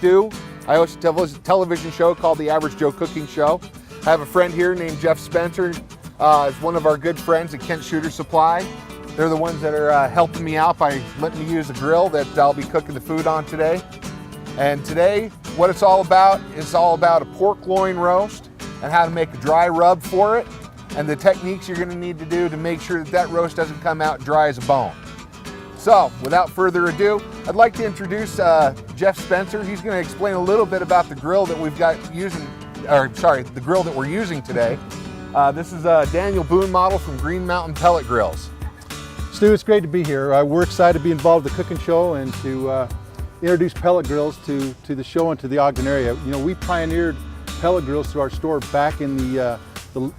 do. I host a television show called The Average Joe Cooking Show. I have a friend here named Jeff Spencer. Is one of our good friends at Kent Shooter Supply. They're the ones that are helping me out by letting me use the grill that I'll be cooking the food on today. And today, what it's all about is all about a pork loin roast and how to make a dry rub for it, and the techniques you're gonna need to do to make sure that that roast doesn't come out dry as a bone. So, without further ado, I'd like to introduce Jeff Spencer. He's gonna explain a little bit about the grill that we've got using, or sorry, the grill that we're using today. This is a Daniel Boone model from Green Mountain Pellet Grills. Stu, it's great to be here. We're excited to be involved with the cooking show and to introduce pellet grills to the show and to the Ogden area. You know, we pioneered pellet grills through our store back in the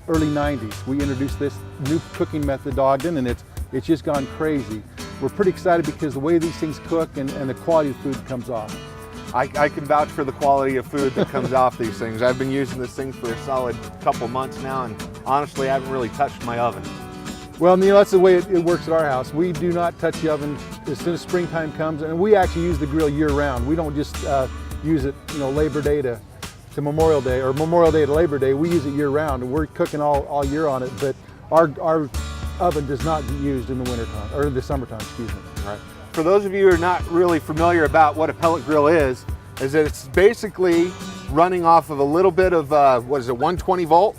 early 90s. We introduced this new cooking method to Ogden, and it's just gone crazy. We're pretty excited because the way these things cook and the quality of food comes off. I can vouch for the quality of food that comes off these things. I've been using this thing for a solid couple months now, and honestly, I haven't really touched my oven. Well, Neil, that's the way it works at our house. We do not touch the oven as soon as springtime comes, and we actually use the grill year-round. We don't just use it, you know, Labor Day to Memorial Day, or Memorial Day to Labor Day. We use it year-round, and we're cooking all year on it. But our oven does not get used in the wintertime, or in the summertime, excuse me. Right. For those of you who are not really familiar about what a pellet grill is that it's basically running off of a little bit of, what is it, 120 volt?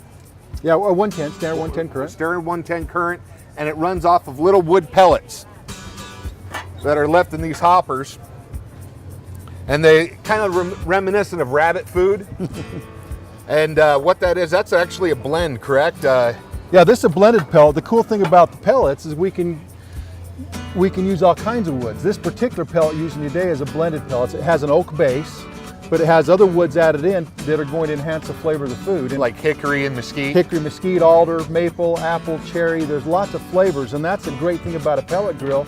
Yeah, or 110, standard 110 current. Standard 110 current, and it runs off of little wood pellets that are left in these hoppers. And they kind of reminiscent of rabbit food. And what that is, that's actually a blend, correct? Yeah, this is a blended pellet. The cool thing about the pellets is we can use all kinds of woods. This particular pellet using today is a blended pellet. It has an oak base, but it has other woods added in that are going to enhance the flavor of the food. And like hickory and mesquite? Hickory, mesquite, alder, maple, apple, cherry. There's lots of flavors, and that's a great thing about a pellet grill.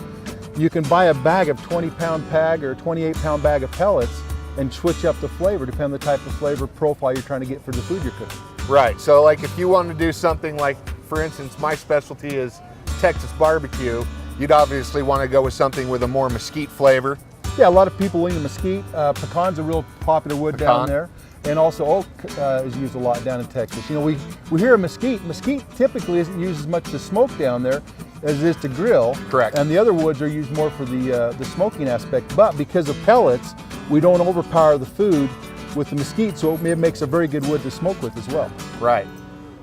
You can buy a bag of 20-pound bag or a 28-pound bag of pellets and switch up the flavor depending on the type of flavor profile you're trying to get for the food you're cooking. Right, so like if you want to do something like, for instance, my specialty is Texas barbecue, you'd obviously want to go with something with a more mesquite flavor. Yeah, a lot of people lean to mesquite. Pecan's a real popular wood down there. And also oak is used a lot down in Texas. You know, we hear of mesquite. Mesquite typically isn't used as much to smoke down there as it is to grill. Correct. And the other woods are used more for the smoking aspect. But because of pellets, we don't overpower the food with the mesquite, so it makes a very good wood to smoke with as well. Right.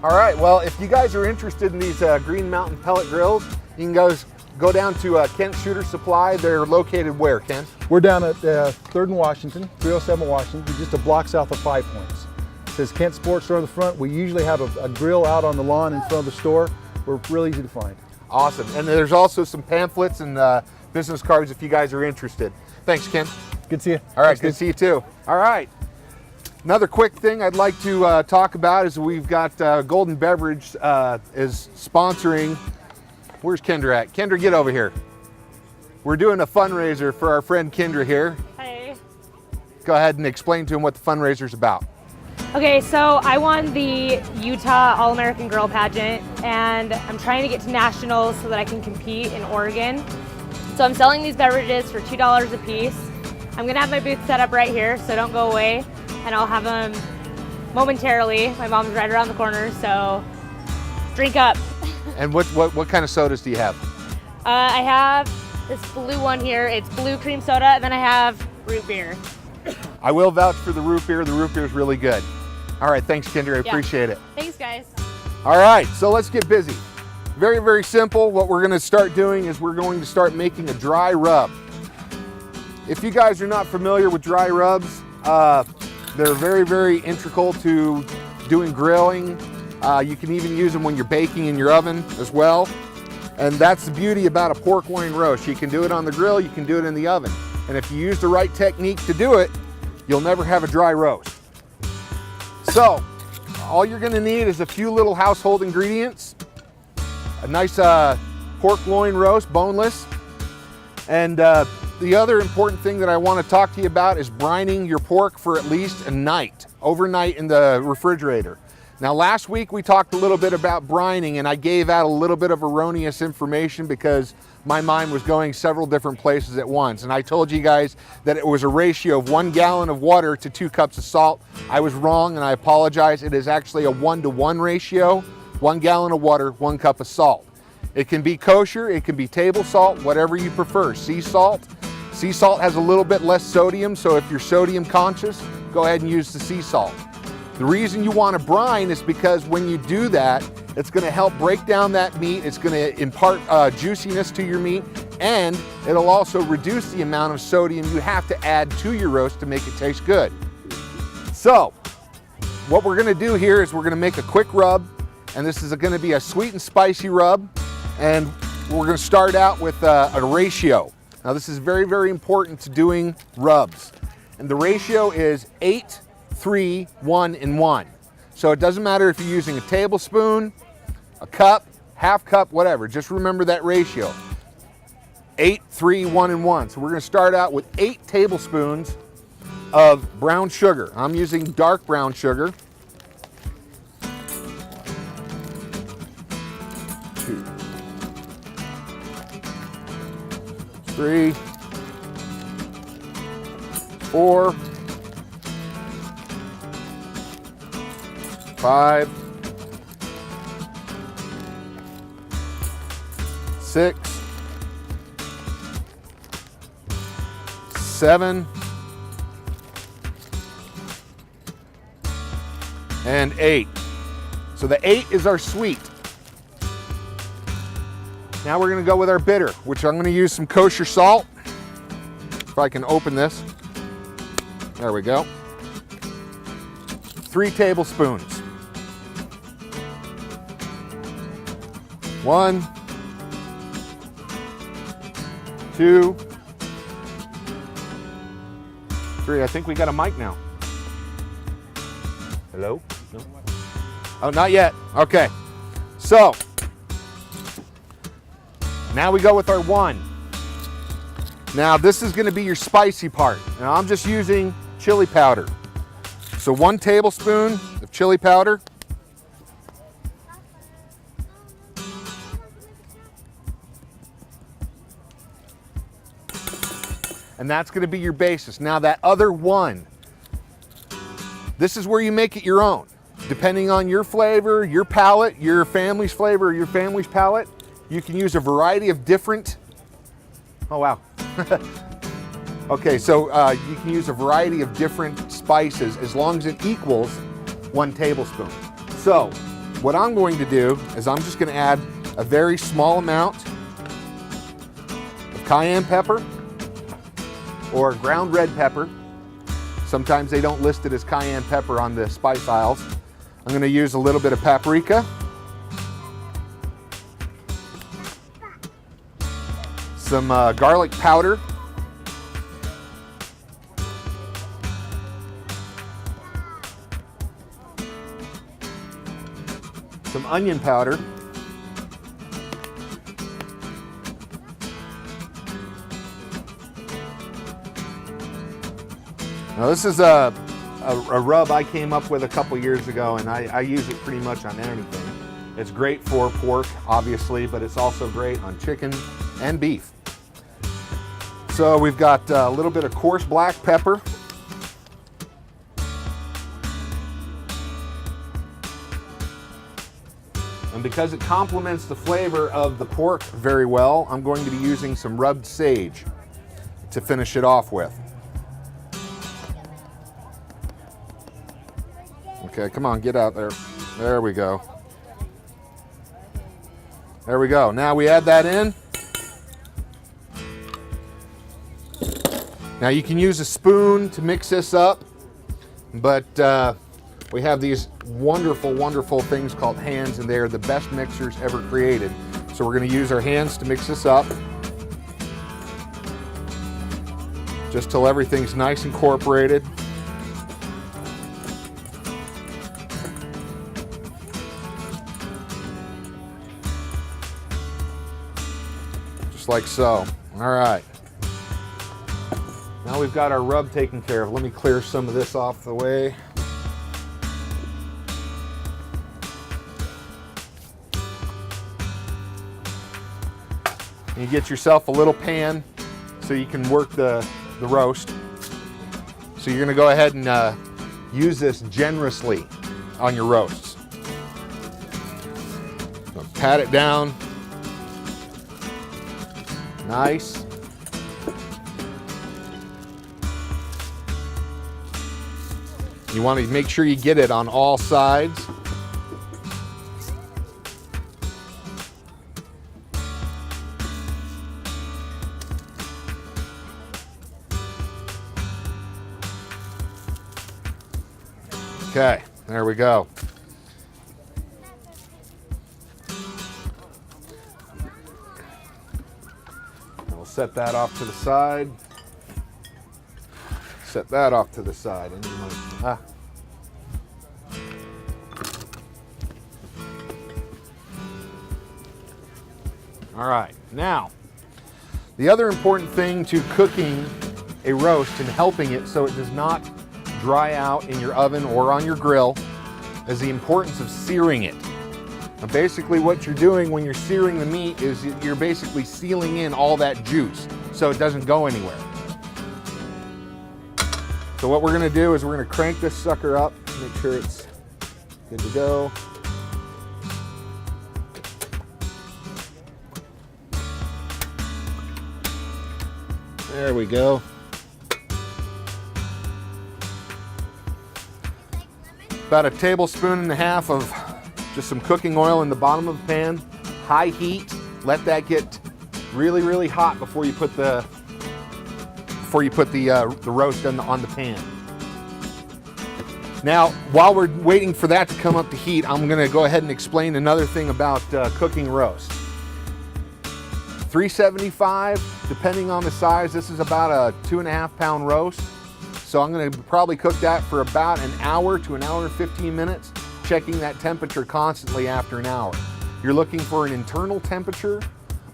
All right, well, if you guys are interested in these Green Mountain pellet grills, you can go down to Kent Shooter Supply. They're located where, Ken? We're down at 3rd and Washington, 307 Washington, just a block south of 5 Points. It says Kent Sports Store on the front. We usually have a grill out on the lawn in front of the store. We're really easy to find. Awesome, and there's also some pamphlets and business cards if you guys are interested. Thanks, Ken. Good to see you. All right, Thanks, good to see you too. All right. Another quick thing I'd like to talk about is we've got Golden Beverage is sponsoring. Where's Kendra at? Kendra, get over here. We're doing a fundraiser for our friend Kendra here. Hey. Go ahead and explain to him what the fundraiser's about. Okay, so I won the Utah All-American Girl Pageant, and I'm trying to get to nationals so that I can compete in Oregon. So I'm selling these beverages for $2 a piece. I'm gonna have my booth set up right here, so don't go away, and I'll have them momentarily. My mom's right around the corner, so drink up. And what kind of sodas do you have? I have this blue one here. It's blue cream soda, and then I have root beer. I will vouch for the root beer. The root beer is really good. All right, thanks, Kendra. I appreciate it. Thanks, guys. All right, so let's get busy. Very, very simple. What we're gonna start doing is we're going to start making a dry rub. If you guys are not familiar with dry rubs, they're very, very integral to doing grilling. You can even use them when you're baking in your oven as well. And that's the beauty about a pork loin roast. You can do it on the grill, you can do it in the oven. And if you use the right technique to do it, you'll never have a dry roast. So, all you're gonna need is a few little household ingredients. A nice pork loin roast, boneless. And the other important thing that I wanna talk to you about is brining your pork for at least a night, overnight in the refrigerator. Now last week we talked a little bit about brining, and I gave out a little bit of erroneous information because my mind was going several different places at once. And I told you guys that it was a ratio of 1 gallon of water to 2 cups of salt. I was wrong and I apologize. It is actually a 1-to-1 ratio, 1 gallon of water, 1 cup of salt. It can be kosher, it can be table salt, whatever you prefer. Sea salt. Sea salt has a little bit less sodium, so if you're sodium conscious, go ahead and use the sea salt. The reason you want to brine is because when you do that, it's going to help break down that meat, it's going to impart juiciness to your meat, and it'll also reduce the amount of sodium you have to add to your roast to make it taste good. So, what we're going to do here is we're going to make a quick rub, and this is going to be a sweet and spicy rub, and we're going to start out with a ratio. Now this is very, very important to doing rubs, and the ratio is 8, 3, 1, and 1. So it doesn't matter if you're using a tablespoon, a cup, half cup, whatever. Just remember that ratio. 8, 3, 1, and 1. So we're going to start out with 8 tablespoons of brown sugar. I'm using dark brown sugar. 2, 3, 4, 5, 6, 7, and 8. So the 8 is our sweet. Now we're going to go with our bitter, which I'm going to use some kosher salt. If I can open this. There we go. 3 tablespoons. 1, 2, 3. I think we got a mic now. Hello? No? Oh, not yet. Okay. So, now we go with our 1. Now this is going to be your spicy part. Now I'm just using chili powder. So 1 tablespoon of chili powder. And that's going to be your basis. Now that other 1, this is where you make it your own. Depending on your flavor, your palate, your family's flavor, your family's palate, you can use a variety of different, oh wow. Okay, so you can use a variety of different spices as long as it equals 1 tablespoon. So what I'm going to do is I'm just going to add a very small amount of cayenne pepper or ground red pepper. Sometimes they don't list it as cayenne pepper on the spice aisles. I'm going to use a little bit of paprika. Some garlic powder. Some onion powder. Now this is a rub I came up with a couple years ago, and I use it pretty much on anything. It's great for pork, obviously, but it's also great on chicken and beef. So we've got a little bit of coarse black pepper. And because it complements the flavor of the pork very well, I'm going to be using some rubbed sage to finish it off with. Okay, come on, get out there. There we go. There we go. Now we add that in. Now you can use a spoon to mix this up, but we have these wonderful, wonderful things called hands, and they are the best mixers ever created. So we're going to use our hands to mix this up, just till everything's nice and incorporated. Just like so. All right. Now we've got our rub taken care of. Let me clear some of this off the way. And you get yourself a little pan so you can work the roast. So you're gonna go ahead and use this generously on your roasts. So pat it down. Nice. You want to make sure you get it on all sides. Okay, there we go. We'll set that off to the side. Set that off to the side. All right, now, the other important thing to cooking a roast and helping it so it does not dry out in your oven or on your grill is the importance of searing it. Now basically what you're doing when you're searing the meat is you're basically sealing in all that juice so it doesn't go anywhere. So what we're gonna do is we're gonna crank this sucker up, make sure it's good to go. There we go. About a tablespoon and a half of just some cooking oil in the bottom of the pan. High heat. Let that get really, really hot before you put the roast on the pan. Now, while we're waiting for that to come up to heat, I'm going to go ahead and explain another thing about cooking roast. 375, depending on the size. This is about a 2.5 pound roast. So I'm gonna probably cook that for about an hour to an hour and 15 minutes, checking that temperature constantly after an hour. You're looking for an internal temperature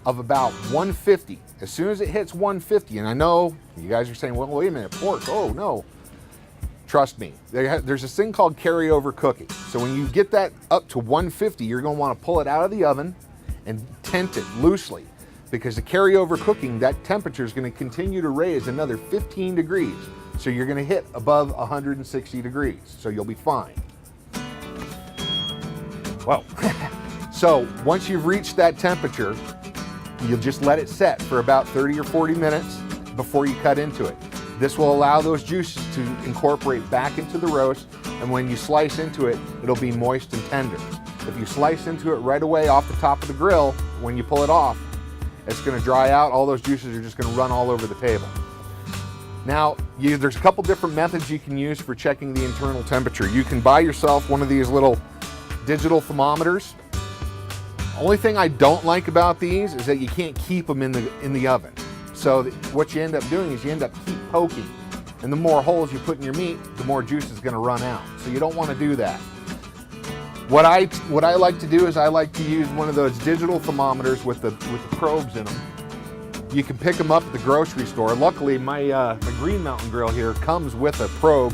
of about 150. As soon as it hits 150, and I know you guys are saying, well, wait a minute, pork, oh no. Trust me, there's this thing called carryover cooking. So when you get that up to 150, you're gonna wanna pull it out of the oven and tent it loosely, because the carryover cooking, that temperature is gonna continue to raise another 15 degrees. So you're gonna hit above 160 degrees, so you'll be fine. Whoa. So once you've reached that temperature, you'll just let it set for about 30 or 40 minutes before you cut into it. This will allow those juices to incorporate back into the roast, and when you slice into it, it'll be moist and tender. If you slice into it right away off the top of the grill, when you pull it off, it's gonna dry out, all those juices are just gonna run all over the table. Now, there's a couple different methods you can use for checking the internal temperature. You can buy yourself one of these little digital thermometers. Only thing I don't like about these is that you can't keep them in the oven. So what you end up doing is you end up keep poking. And the more holes you put in your meat, the more juice is gonna run out. So you don't wanna do that. What I like to do is I like to use one of those digital thermometers with the probes in them. You can pick them up at the grocery store. Luckily, my Green Mountain grill here comes with a probe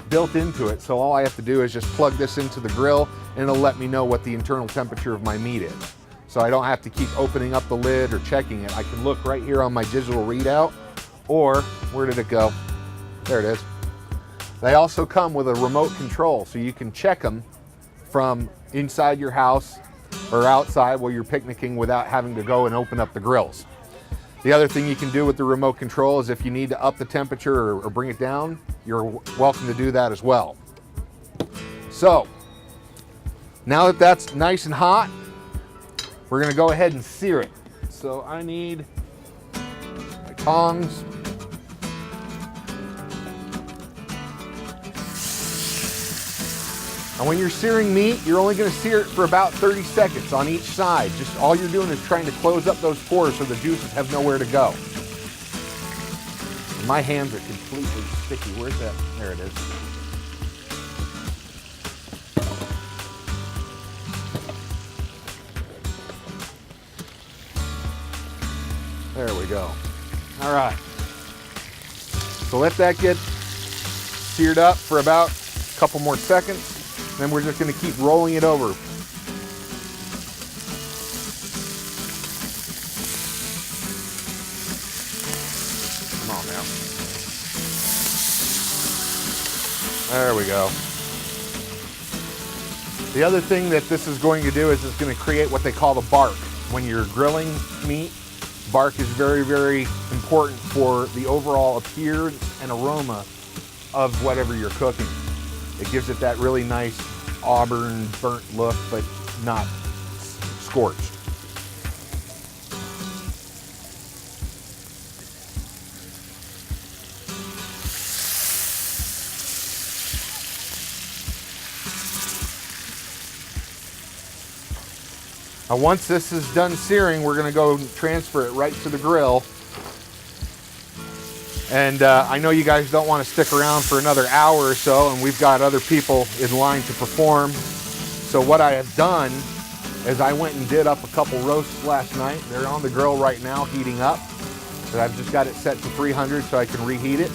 built into it. So all I have to do is just plug this into the grill and it'll let me know what the internal temperature of my meat is. So I don't have to keep opening up the lid or checking it. I can look right here on my digital readout, or where did it go? There it is. They also come with a remote control, so you can check them from inside your house or outside while you're picnicking without having to go and open up the grills. The other thing you can do with the remote control is if you need to up the temperature or bring it down, you're welcome to do that as well. So, now that that's nice and hot, we're gonna go ahead and sear it. So I need my tongs. And when you're searing meat, you're only gonna sear it for about 30 seconds on each side. Just all you're doing is trying to close up those pores so the juices have nowhere to go. And my hands are completely sticky. Where's that? There it is. There we go. All right. So let that get seared up for about a couple more seconds. Then we're just going to keep rolling it over. There we go. The other thing that this is going to do is it's going to create what they call the bark. When you're grilling meat, bark is very, very important for the overall appearance and aroma of whatever you're cooking. It gives it that really nice auburn burnt look, but not scorched. Now once this is done searing, we're gonna go transfer it right to the grill. And I know you guys don't want to stick around for another hour or so, and we've got other people in line to perform. So what I have done is I went and did up a couple roasts last night. They're on the grill right now, heating up. But I've just got it set to 300 so I can reheat it.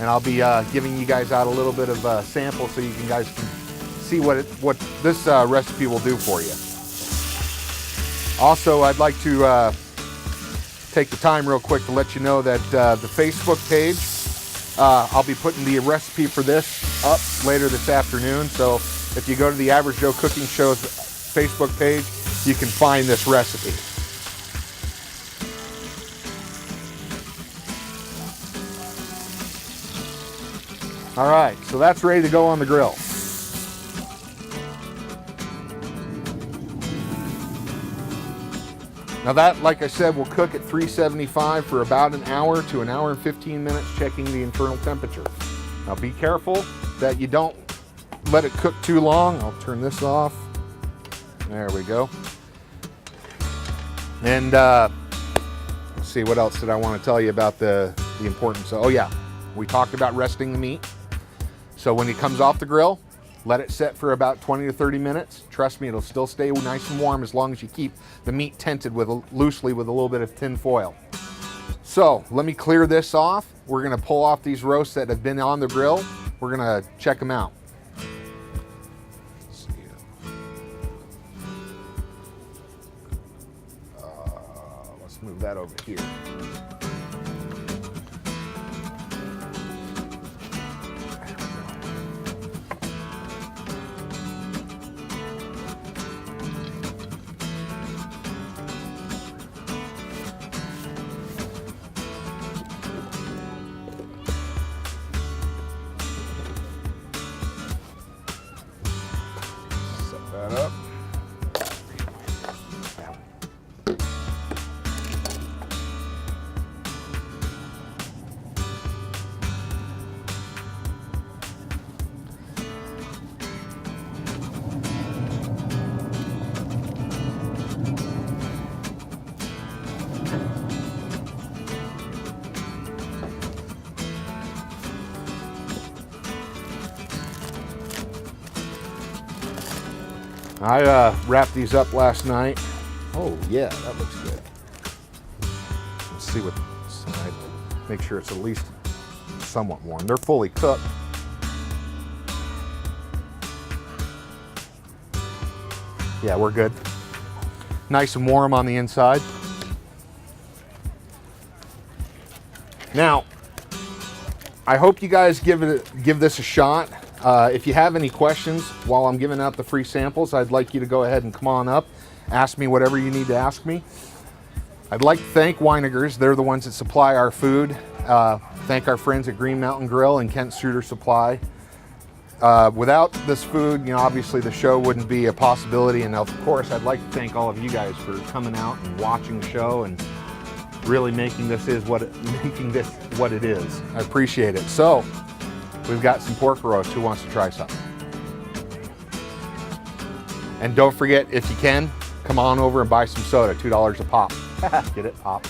And I'll be giving you guys out a little bit of a sample so you guys can see what this recipe will do for you. Also, I'd like to take the time real quick to let you know that the Facebook page, I'll be putting the recipe for this up later this afternoon. So if you go to the Average Joe Cooking Show's Facebook page, you can find this recipe. All right, so that's ready to go on the grill. Now that, like I said, will cook at 375 for about an hour to an hour and 15 minutes, checking the internal temperature. Now be careful that you don't let it cook too long. I'll turn this off. There we go. And let's see, what else did I want to tell you about the importance of, oh yeah, we talked about resting the meat. So when it comes off the grill, let it set for about 20 to 30 minutes. Trust me, it'll still stay nice and warm as long as you keep the meat tented loosely with a little bit of tin foil. So let me clear this off. We're gonna pull off these roasts that have been on the grill. We're gonna check them out. Let's see here. Let's move that over here. Up. I wrapped these up last night. Oh yeah, that looks good. Let's see what side. Make sure it's at least somewhat warm. They're fully cooked. Yeah, we're good. Nice and warm on the inside. Now, I hope you guys give this a shot. If you have any questions while I'm giving out the free samples, I'd like you to go ahead and come on up. Ask me whatever you need to ask me. I'd like to thank Weinigers. They're the ones that supply our food. Thank our friends at Green Mountain Grill and Kent Shooter Supply. Without this food, you know, obviously the show wouldn't be a possibility. And of course, I'd like to thank all of you guys for coming out and watching the show and really making this what it is. I appreciate it. So, we've got some pork roast. Who wants to try some? And don't forget, if you can, come on over and buy some soda, $2 a pop. Get it? Pop.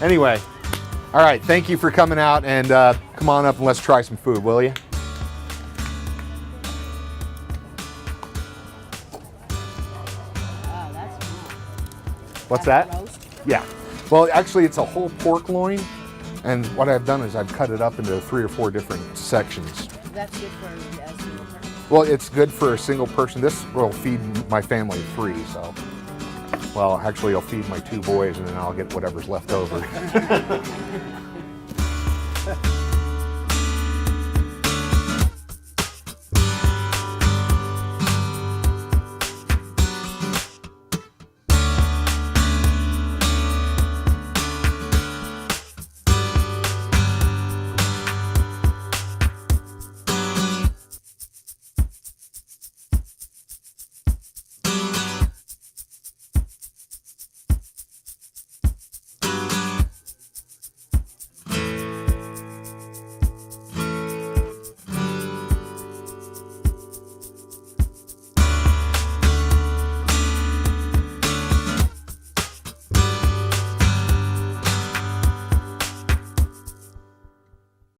Anyway, all right, thank you for coming out, and come on up and let's try some food, will you? Oh, that's cool. What's That's that? roast? Yeah. Well, actually, it's a whole pork loin. And what I've done is I've cut it up into 3 or 4 different sections. That's good for a single person. Well, it's good for a single person. This will feed my family 3, so. Well, actually, it'll feed my 2 boys, and then I'll get whatever's left over.